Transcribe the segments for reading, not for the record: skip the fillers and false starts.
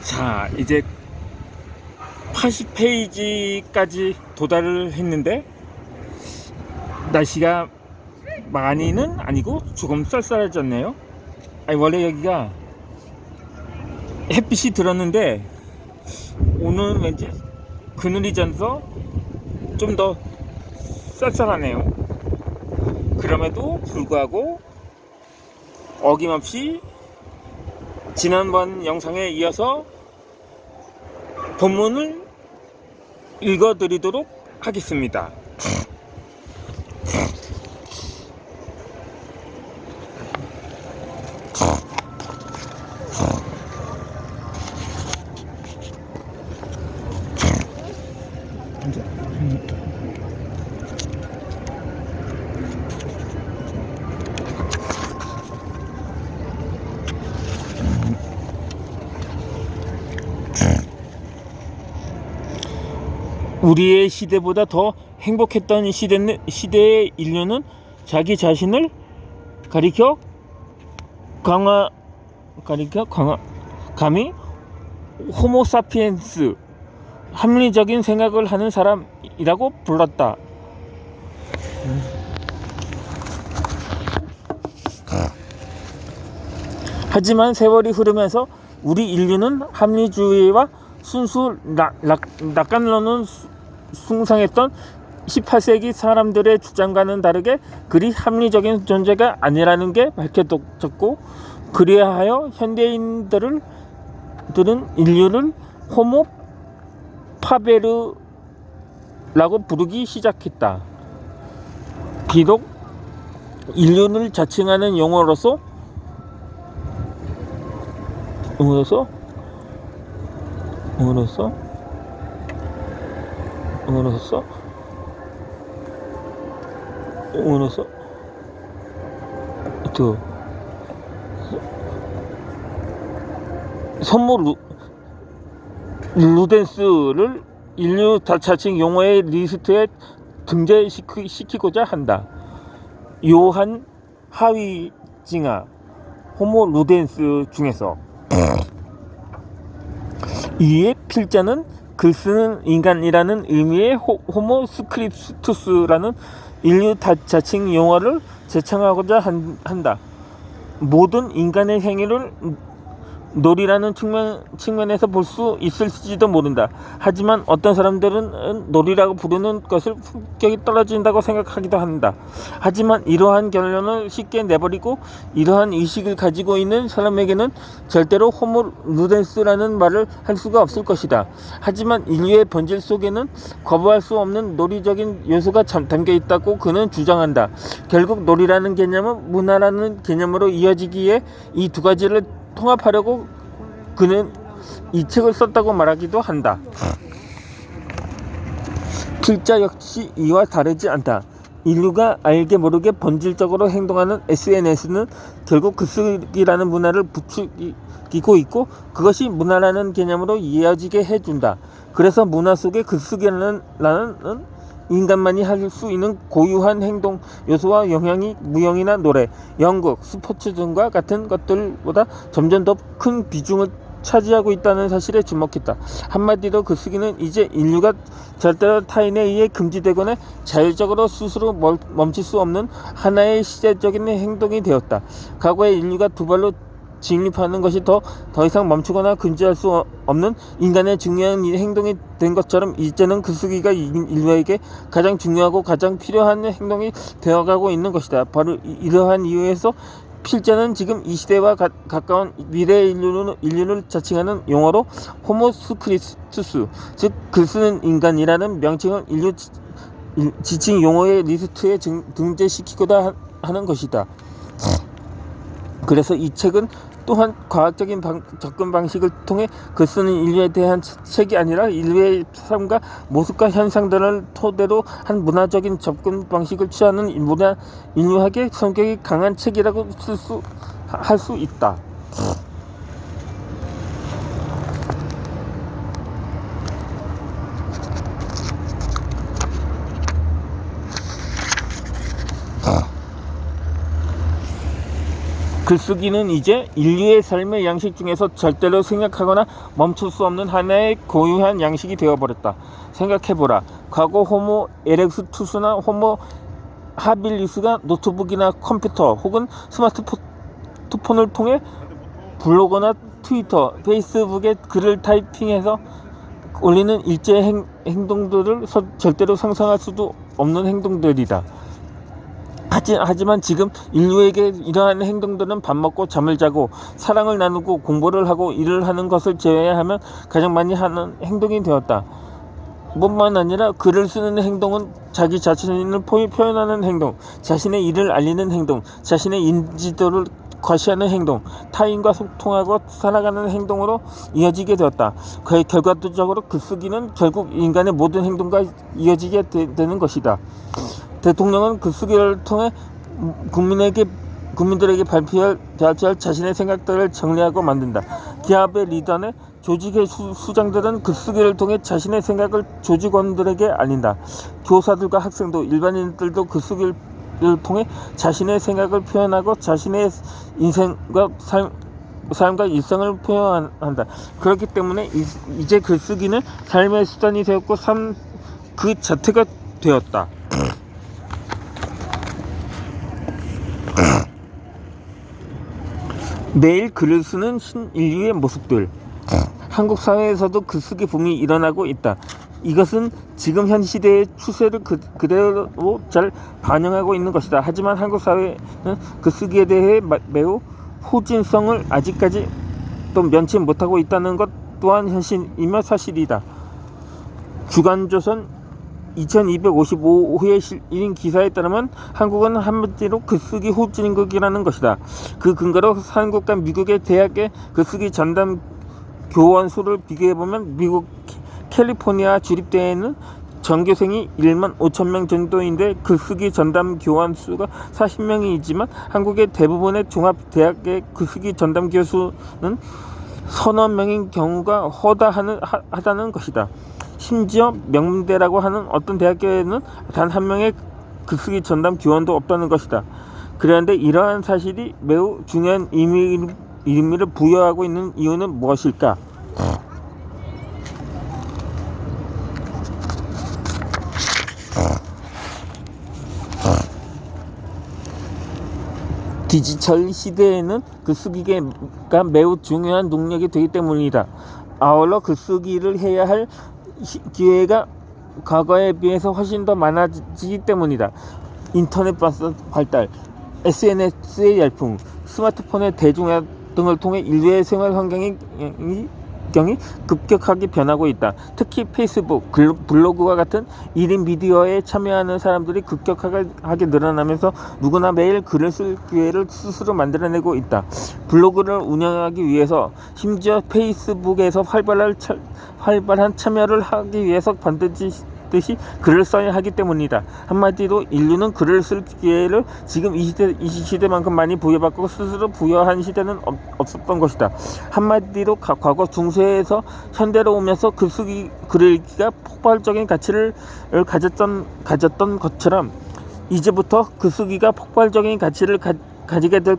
자, 이제 80페이지까지 도달을 했는데 날씨가 많이는 아니고 조금 쌀쌀해졌네요. 아니, 원래 여기가 햇빛이 들었는데 오늘 왠지 그늘이 져서 좀 더 쌀쌀하네요. 그럼에도 불구하고 어김없이 지난번 영상에 이어서 본문을 읽어드리도록 하겠습니다. 우리의 시대보다 더 행복했던 시대의 인류는 자기 자신을 가리켜 감히 호모사피엔스, 합리적인 생각을 하는 사람이라고 불렀다. 하지만 세월이 흐르면서 우리 인류는 합리주의와 순수 낙관론을 숭상했던 18세기 사람들의 주장과는 다르게 그리 합리적인 존재가 아니라는 게 밝혀졌고, 그리하여 현대인들은 인류를 호모 파베르라고 부르기 시작했다. 비록 인류를 자칭하는 용어로서 선모 루덴스를 인류 자칭 용어의 리스트에 등재시키고자 한다. 요한 하위징하 호모 루덴스 중에서 이에 필자는 글 쓰는 인간이라는 의미의 호모 스크립투스라는 인류 자칭 용어를 제창하고자 한다. 모든 인간의 행위를 놀이라는 측면에서 볼 수 있을지도 모른다. 하지만 어떤 사람들은 놀이라고 부르는 것을 품격이 떨어진다고 생각하기도 한다. 하지만 이러한 결론을 쉽게 내버리고 이러한 의식을 가지고 있는 사람에게는 절대로 호모 루덴스라는 말을 할 수가 없을 것이다. 하지만 인류의 본질 속에는 거부할 수 없는 논리적인 요소가 담겨 있다고 그는 주장한다. 결국 놀이라는 개념은 문화라는 개념으로 이어지기에 이 두 가지를 통합하려고 그는 이 책을 썼다고 말하기도 한다. 필자 역시 이와 다르지 않다. 인류가 알게 모르게 본질적으로 행동하는 SNS는 결국 글쓰기라는 문화를 부추기고 있고 그것이 문화라는 개념으로 이어지게 해준다. 그래서 문화 속에 글쓰기라는 인간만이 할 수 있는 고유한 행동 요소와 영향이 무용이나 노래, 연극, 스포츠 등과 같은 것들보다 점점 더 큰 비중을 차지하고 있다는 사실에 주목했다. 한마디로 글쓰기는 이제 인류가 절대로 타인에 의해 금지되거나 자율적으로 스스로 멈출 수 없는 하나의 시대적인 행동이 되었다. 과거에 인류가 두 발로 진입하는 것이 더 이상 멈추거나 금지할 수 없는 인간의 중요한 행동이 된 것처럼 이제는 글쓰기가 인류에게 가장 중요하고 가장 필요한 행동이 되어가고 있는 것이다. 바로 이러한 이유에서 필자는 지금 이 시대와 가까운 미래의 인류를 자칭하는 용어로 호모 스크립투스, 즉 글쓰는 인간이라는 명칭을 인류 지칭 용어의 리스트에 등재시키고자 하는 것이다. 그래서 이 책은 또한 과학적인 접근 방식을 통해 글쓰는 인류에 대한 책이 아니라 인류의 삶과 모습과 현상들을 토대로 한 문화적인 접근 방식을 취하는 인류학의 성격이 강한 책이라고 할 수 있다. 글쓰기는 이제 인류의 삶의 양식 중에서 절대로 생각하거나 멈출 수 없는 하나의 고유한 양식이 되어버렸다. 생각해보라. 과거 호모 에렉투스나 호모 하빌리스가 노트북이나 컴퓨터 혹은 스마트폰을 통해 블로그나 트위터, 페이스북에 글을 타이핑해서 올리는 일제의 행동들을 절대로 상상할 수도 없는 행동들이다. 하지만 지금 인류에게 이러한 행동들은 밥 먹고 잠을 자고 사랑을 나누고 공부를 하고 일을 하는 것을 제외하면 가장 많이 하는 행동이 되었다. 뿐만 아니라 글을 쓰는 행동은 자기 자신을 표현하는 행동, 자신의 일을 알리는 행동, 자신의 인지도를 과시하는 행동, 타인과 소통하고 살아가는 행동으로 이어지게 되었다. 결과적으로 글쓰기는 결국 인간의 모든 행동과 이어지게 되는 것이다. 대통령은 글쓰기를 통해 국민들에게 발표할 자신의 생각들을 정리하고 만든다. 기업의 리더나 조직의 수장들은 글쓰기를 통해 자신의 생각을 조직원들에게 알린다. 교사들과 학생도 일반인들도 글쓰기를 통해 자신의 생각을 표현하고 자신의 인생과 삶과 일상을 표현한다. 그렇기 때문에 이제 글쓰기는 삶의 수단이 되었고 삶 그 자체가 되었다. 매일 글을 쓰는 신인류의 모습들. 한국 사회에서도 글쓰기 붐이 일어나고 있다. 이것은 지금 현 시대의 추세를 그대로 잘 반영하고 있는 것이다. 하지만 한국 사회는 글쓰기에 대해 매우 후진성을 아직까지 또 면치 못하고 있다는 것 또한 현실이며 사실이다. 주간조선 2255호의 실린 기사에 따르면 한국은 한마디로 글쓰기 후진국이라는 것이다. 그 근거로 한국과 미국의 대학의 글쓰기 전담 교원 수를 비교해보면 미국 캘리포니아 주립대에는 전교생이 1만 5천 명 정도인데 글쓰기 전담 교원 수가 40명이지만 한국의 대부분의 종합대학의 글쓰기 전담 교수는 서너 명인 경우가 허다하다는 것이다. 심지어 명문대라고 하는 어떤 대학교에는 단 한 명의 글쓰기 전담 교원도 없다는 것이다. 그런데 이러한 사실이 매우 중요한 의미를 부여하고 있는 이유는 무엇일까? 디지털 시대에는 글쓰기가 매우 중요한 능력이 되기 때문이다. 아울러 글쓰기를 해야 할 기회가 과거에 비해서 훨씬 더 많아지기 때문이다. 인터넷 발달, SNS의 열풍, 스마트폰의 대중화 등을 통해 인류의 생활 환경이 급격하게 변하고 있다. 특히 페이스북, 블로그와 같은 1인 미디어에 참여하는 사람들이 급격하게 늘어나면서 누구나 매일 글을 쓸 기회를 스스로 만들어내고 있다. 블로그를 운영하기 위해서 심지어 페이스북에서 활발한 참여를 하기 위해서 반드시 글을 써야 하기 때문이다. 한마디로 인류는 글을 쓸 기회를 지금 이 시대만큼 많이 부여받고 스스로 부여한 시대는 없었던 것이다. 한마디로 과거 중세에서 현대로 오면서 글읽기가 폭발적인 가치를 가졌던 것처럼 이제부터 글쓰기가 폭발적인 가치를 가지게 될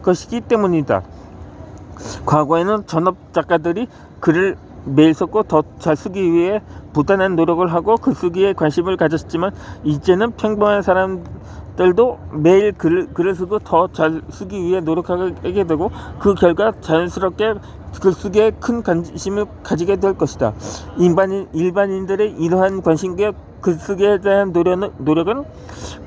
것이기 때문이다. 과거에는 전업 작가들이 글을 매일 썼고 더 잘 쓰기 위해 부단한 노력을 하고 글쓰기에 관심을 가졌지만 이제는 평범한 사람들도 매일 글을 쓰고 더 잘 쓰기 위해 노력하게 되고 그 결과 자연스럽게 글쓰기에 큰 관심을 가지게 될 것이다. 일반인들의 이러한 관심과 글쓰기에 대한 노력은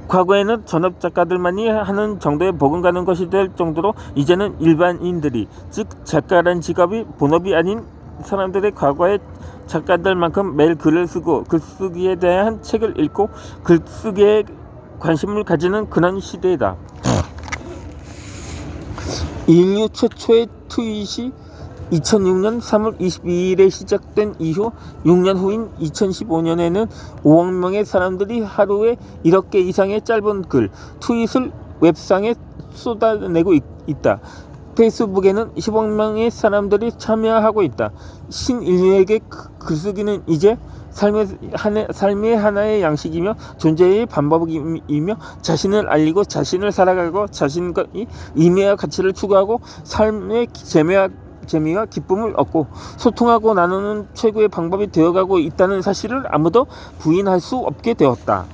과거에는 전업 작가들만이 하는 정도의 버금가는 것이 될 정도로 이제는 일반인들이, 즉 작가라는 직업이 본업이 아닌 사람들의 과거의 작가들만큼 매일 글을 쓰고 글쓰기에 대한 책을 읽고 글쓰기에 관심을 가지는 그런 시대이다. 인류 최초의 트윗이 2006년 3월 22일에 시작된 이후 6년 후인 2015년에는 5억 명의 사람들이 하루에 1억 개 이상의 짧은 글, 트윗을 웹상에 쏟아내고 있다. 페이스북에는 10억 명의 사람들이 참여하고 있다. 신인류에게 글쓰기는 이제 삶의 하나의 양식이며 존재의 반복이며 자신을 알리고 자신을 살아가고 자신의 의미와 가치를 추구하고 삶의 재미와 기쁨을 얻고 소통하고 나누는 최고의 방법이 되어가고 있다는 사실을 아무도 부인할 수 없게 되었다.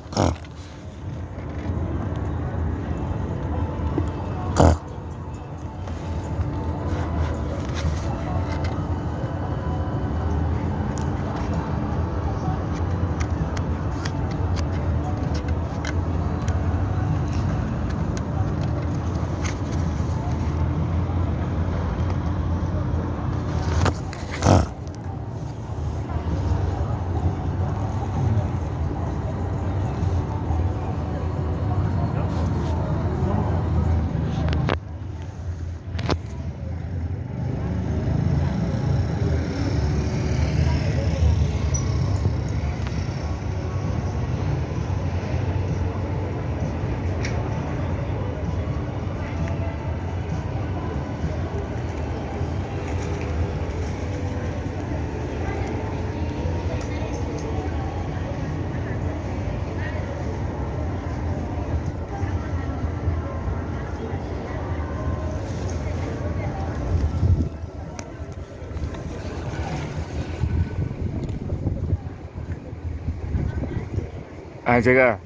제가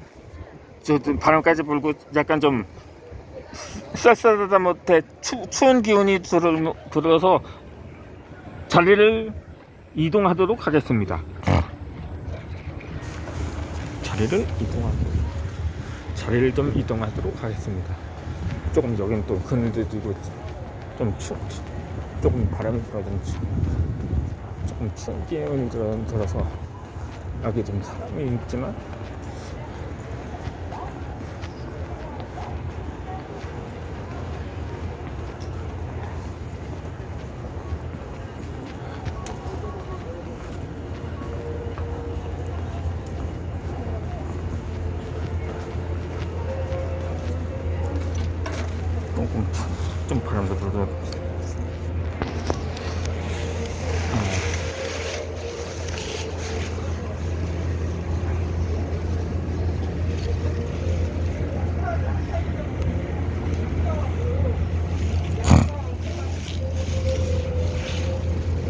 바람까지 불고 약간 좀 쌀쌀하다 못해 추운 기운이 들어서 자리를 이동하도록 하겠습니다. 자리를 좀 이동하도록 하겠습니다. 조금 여기는 또 그늘지고 좀 조금 바람이 불어서 조금 추운 기운이 들어서 여기 좀 사람이 있지만 좀 바람도 불고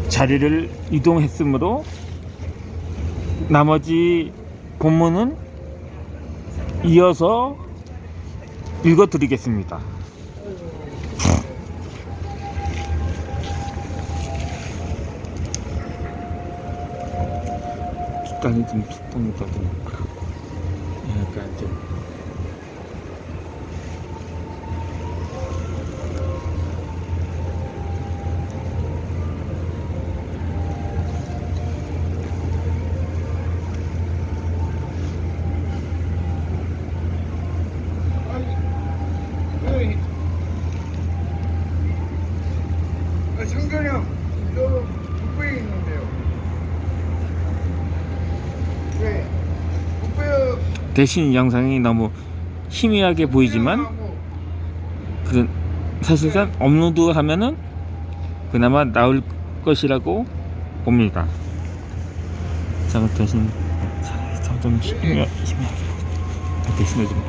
자리를 이동했으므로 나머지 본문은 이어서 읽어드리겠습니다. 뒷단이 좀 툭툭 떠드니까 약간 좀 창균이 형, 저 북부에 있는데요. 네, 북부에 대신 영상이 너무 희미하게 보이지만 사실상 업로드하면은 그나마 나올 것이라고 봅니다. 자, 대신 좀 희미하게 대신에 좀